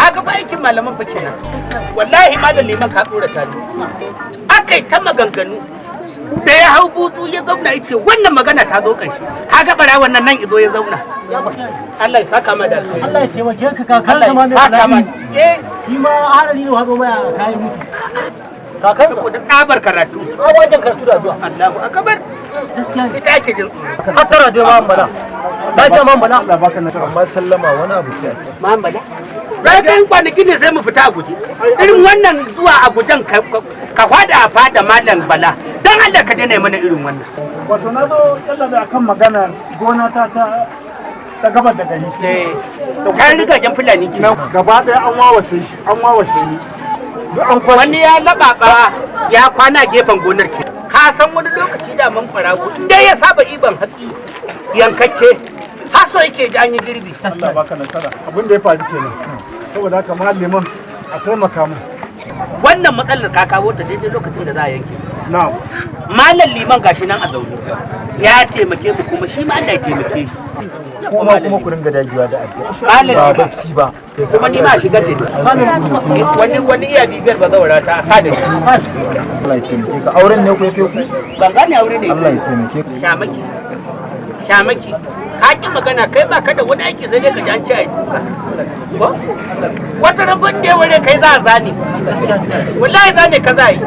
kaga fa aikin malaman fa kenan wallahi malam liman ka tsorata ni akai ta maganganu da ya hau butu ya zauna yace wannan magana ta zo ƙarshe kaga bara wannan nan izo ya zauna Allah ya saka ma da Allah ya taimake ka kakan Allah ya saka ma shi ma harari ne hazo mai kai mutu kakan sa da tsabar karatu a wajen karatu da zuwa Allahu akbar gaskiya ita ake jin hattara da man bala lafiya man bala Allah baka nasara amma sallama wani abu ce a ce man bala bayan kwanaki ne sai mu fita a guje irin wannan zuwa a gujen ka fada a fada malam bala dan Allah ka daina mana irin wannan wato na zo yalla da akan magana gona ta gabar da gari to kan riga jan fulani ki gaba daya an wawashe ni duk an kwashi wani ya lababa ya kwana gefen gonar ki ka san wani lokaci da man farago inda ya saba iban hatsi yankakke haso yake ji an yi girbi Allah baka nasara abin da ya faru kenan saboda haka malamin a taimaka mu wannan matsalar ka kawo ta daidai lokacin da za a yanke na'am malam liman gashi nan a zaune ya taimake mu kuma shi ma Allah ya taimake shi kuma ku ringa dagewa da addu'a malam ba bacci ba kuma ni ma shigar da ni wani iya bibiyar ba zaura ta sa da ni Allah ya taimake ka auren ne ku yake ku ban gane aure ne Allah ya taimake ku shamaki ka ki magana kai ba ka da wani aiki sai dai ka ji an ci a duka ko wata rabon da ya ware kai za a zane wallahi zane ka za a yi